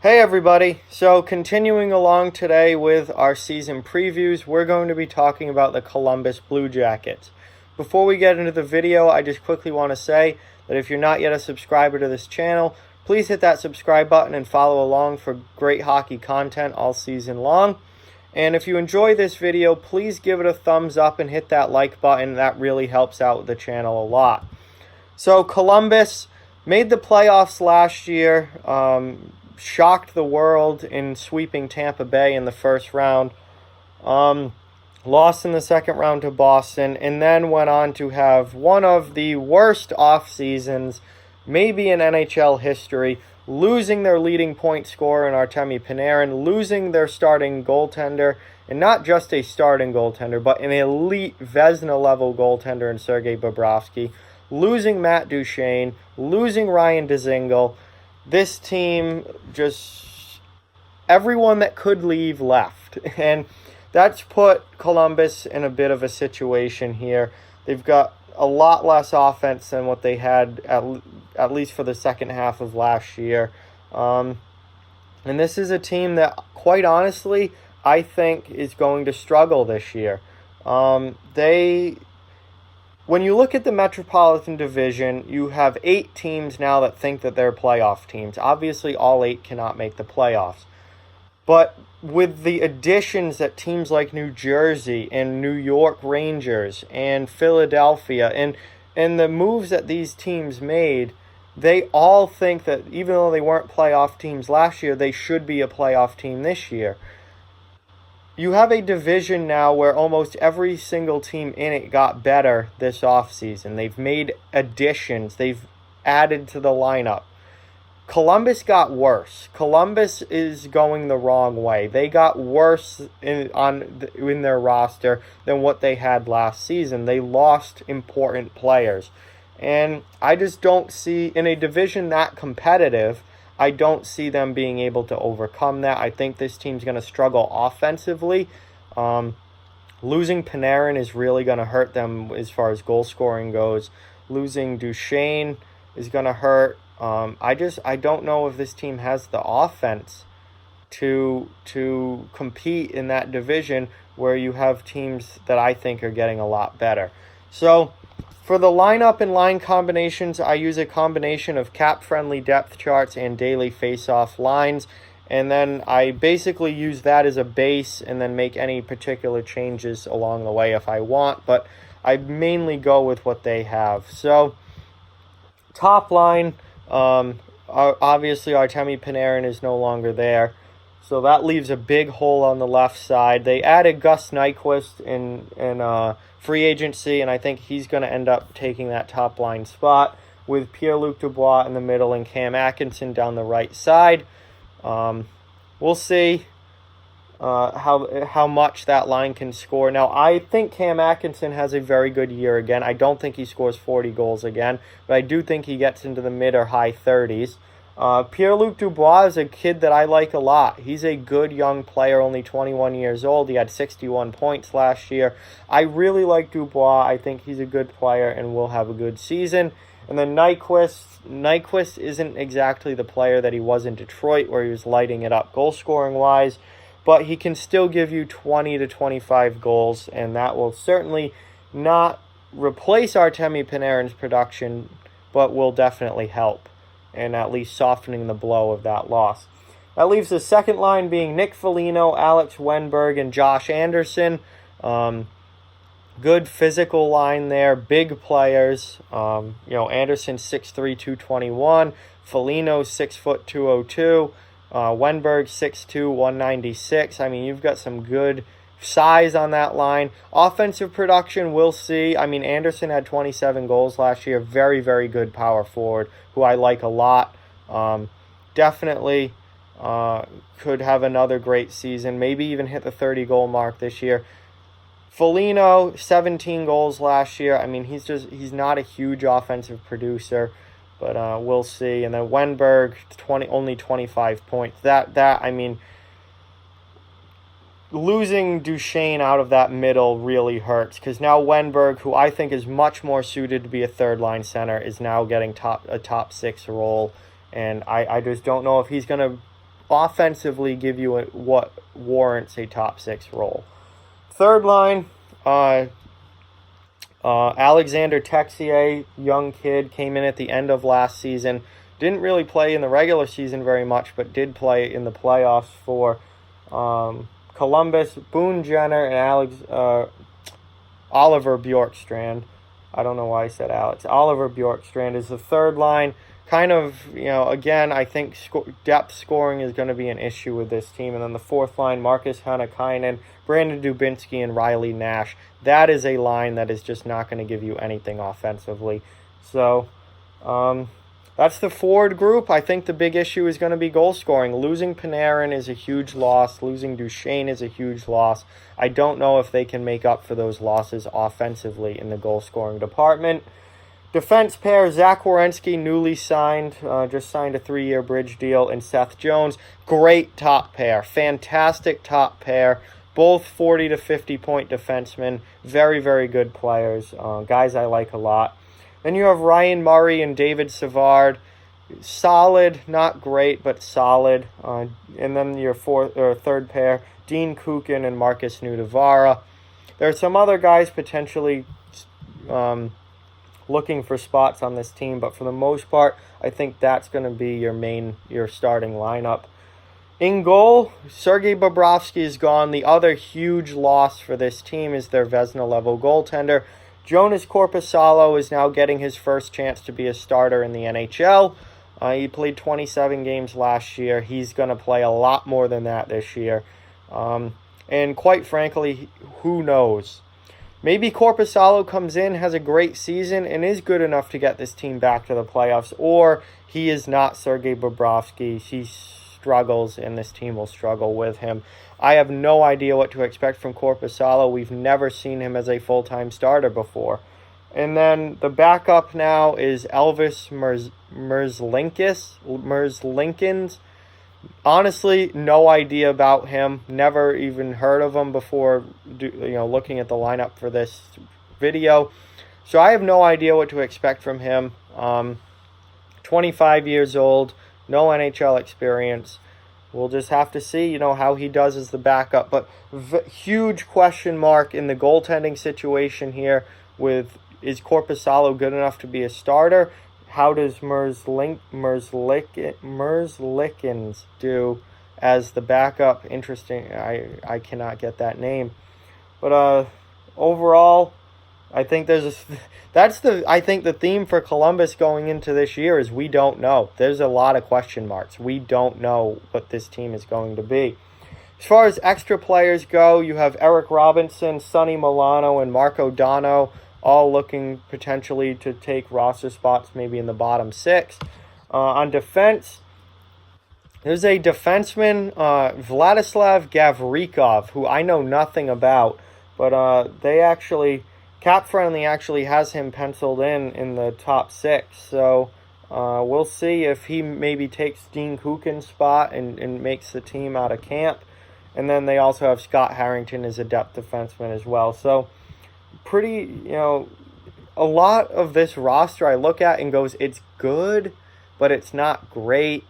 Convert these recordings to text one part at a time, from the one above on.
Hey everybody, so continuing along today with our season previews, we're going to be talking about the Columbus Blue Jackets. Before we get into the video, I just quickly want to say that if you're not yet a subscriber to this channel, please hit that subscribe button and follow along for great hockey content all season long. And if you enjoy this video, please give it a thumbs up and hit that like button. That really helps out the channel a lot. So Columbus made the playoffs last year, shocked the world in sweeping Tampa Bay in the first round, lost in the second round to Boston, and then went on to have one of the worst off seasons maybe in NHL history, losing their leading point scorer in Artemi Panarin, losing their starting goaltender, and not just a starting goaltender, but an elite Vezina-level goaltender in Sergei Bobrovsky, losing Matt Duchene, losing Ryan Dzingel. This team, just everyone that could leave left. And that's put Columbus in a bit of a situation here. They've got a lot less offense than what they had, at least for the second half of last year. And this is a team that, quite honestly, I think is going to struggle this year. When you look at the Metropolitan Division, you have 8 teams now that think that they're playoff teams. Obviously, all 8 cannot make the playoffs. But with the additions that teams like New Jersey and New York Rangers and Philadelphia and the moves that these teams made, they all think that even though they weren't playoff teams last year, they should be a playoff team this year. You have a division now where almost every single team in it got better this offseason. They've made additions. They've added to the lineup. Columbus got worse. Columbus is going the wrong way. They got worse in their roster than what they had last season. They lost important players. And I just don't see, in a division that competitive, I don't see them being able to overcome that. I think this team's going to struggle offensively. Losing Panarin is really going to hurt them as far as goal scoring goes. Losing Duchene is going to hurt. I don't know if this team has the offense to compete in that division where you have teams that I think are getting a lot better. So for the lineup and line combinations, I use a combination of cap-friendly depth charts and daily face-off lines, and then I basically use that as a base and then make any particular changes along the way if I want, but I mainly go with what they have. So, top line, obviously Artemi Panarin is no longer there, so that leaves a big hole on the left side. They added Gus Nyquist in free agency, and I think he's going to end up taking that top line spot with Pierre-Luc Dubois in the middle and Cam Atkinson down the right side. We'll see how much that line can score. Now, I think Cam Atkinson has a very good year again. I don't think he scores 40 goals again, but I do think he gets into the mid or high 30s. Pierre-Luc Dubois is a kid that I like a lot. He's a good young player, only 21 years old. He had 61 points last year. I really like Dubois. I think he's a good player and will have a good season. And then Nyquist isn't exactly the player that he was in Detroit, where he was lighting it up goal-scoring-wise, but he can still give you 20 to 25 goals, and that will certainly not replace Artemi Panarin's production, but will definitely help, and at least softening the blow of that loss. That leaves the second line being Nick Foligno, Alex Wennberg, and Josh Anderson. Good physical line there, big players. Anderson 6'3", 221, Foligno 6', 202, Wennberg 6'2", 196. I mean, you've got some good size on that line. Offensive production, we'll see. I mean, Anderson had 27 goals last year. Very, very good power forward, who I like a lot. Definitely could have another great season. Maybe even hit the 30-goal mark this year. Foligno, 17 goals last year. I mean, he's not a huge offensive producer, but we'll see. And then Wennberg, only 25 points. I mean, losing Duchene out of that middle really hurts, because now Wennberg, who I think is much more suited to be a third-line center, is now getting a top 6 role, and I just don't know if he's going to offensively give you what warrants a top 6 role. Third line, Alexander Texier, young kid, came in at the end of last season. Didn't really play in the regular season very much, but did play in the playoffs for Columbus. Boone Jenner and Oliver Bjorkstrand. I don't know why I said Alex. Oliver Bjorkstrand is the third line. Kind of, again, I think depth scoring is going to be an issue with this team. And then the fourth line, Marcus Hannakainen, Brandon Dubinsky, and Riley Nash. That is a line that is just not going to give you anything offensively. So, that's the forward group. I think the big issue is going to be goal scoring. Losing Panarin is a huge loss. Losing Duchesne is a huge loss. I don't know if they can make up for those losses offensively in the goal scoring department. Defense pair, Zach Werenski, newly signed, just signed a 3-year bridge deal, and Seth Jones. Great top pair. Fantastic top pair. Both 40 to 50 point defensemen. Very, very good players. Guys I like a lot. Then you have Ryan Murray and David Savard. Solid, not great, but solid. And then your third pair, Dean Kukin and Marcus Nudavara. There are some other guys potentially looking for spots on this team, but for the most part, I think that's going to be your starting lineup. In goal, Sergei Bobrovsky is gone. The other huge loss for this team is their Vezina-level goaltender. Jonas Korpisalo is now getting his first chance to be a starter in the NHL. He played 27 games last year. He's going to play a lot more than that this year. And quite frankly, who knows? Maybe Korpisalo comes in, has a great season, and is good enough to get this team back to the playoffs, or he is not Sergei Bobrovsky. He struggles, and this team will struggle with him. I have no idea what to expect from Korpisalo. We've never seen him as a full-time starter before. And then the backup now is Elvis Merzlikins. Honestly, no idea about him. Never even heard of him before, looking at the lineup for this video. So I have no idea what to expect from him. 25 years old, no NHL experience. We'll just have to see, how he does as the backup. But huge question mark in the goaltending situation here with, is Korpisalo good enough to be a starter? How does Merzlikins do as the backup? Interesting. I cannot get that name. But overall, I think I think the theme for Columbus going into this year is we don't know. There's a lot of question marks. We don't know what this team is going to be. As far as extra players go, you have Eric Robinson, Sonny Milano, and Marco Dono, all looking potentially to take roster spots maybe in the bottom 6. On defense, there's a defenseman, Vladislav Gavrikov, who I know nothing about, but Cap Friendly actually has him penciled in the top 6. So we'll see if he maybe takes Dean Kukin's spot and makes the team out of camp. And then they also have Scott Harrington as a depth defenseman as well. So pretty, a lot of this roster I look at and goes, it's good, but it's not great.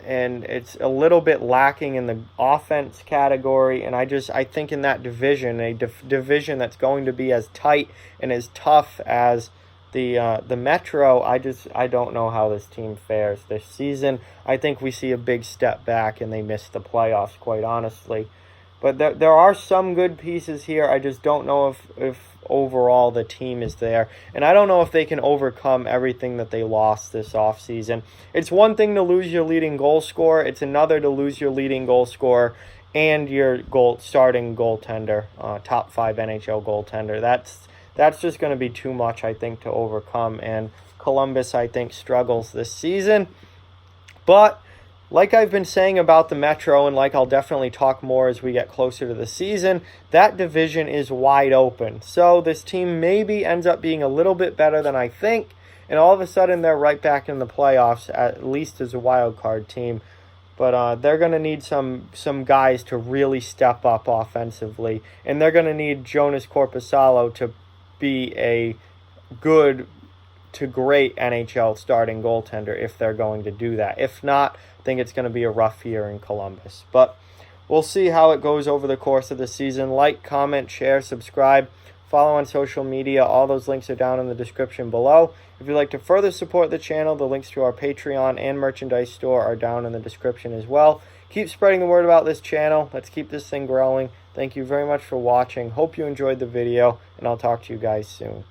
And it's a little bit lacking in the offense category. And I think in that division, a division that's going to be as tight and as tough as the Metro, I don't know how this team fares this season. I think we see a big step back and they miss the playoffs, quite honestly. But there are some good pieces here. I just don't know if overall the team is there. And I don't know if they can overcome everything that they lost this offseason. It's one thing to lose your leading goal scorer. It's another to lose your leading goal scorer and your starting goaltender, top 5 NHL goaltender. That's just going to be too much, I think, to overcome. And Columbus, I think, struggles this season. But like I've been saying about the Metro, and like I'll definitely talk more as we get closer to the season, that division is wide open. So this team maybe ends up being a little bit better than I think, and all of a sudden they're right back in the playoffs, at least as a wild card team. But they're going to need some guys to really step up offensively, and they're going to need Jonas Korpisalo to be a good to great NHL starting goaltender if they're going to do that. If not, I think it's going to be a rough year in Columbus. But we'll see how it goes over the course of the season. Like, comment, share, subscribe, follow on social media. All those links are down in the description below. If you'd like to further support the channel, the links to our Patreon and merchandise store are down in the description as well. Keep spreading the word about this channel. Let's keep this thing growing. Thank you very much for watching. Hope you enjoyed the video, and I'll talk to you guys soon.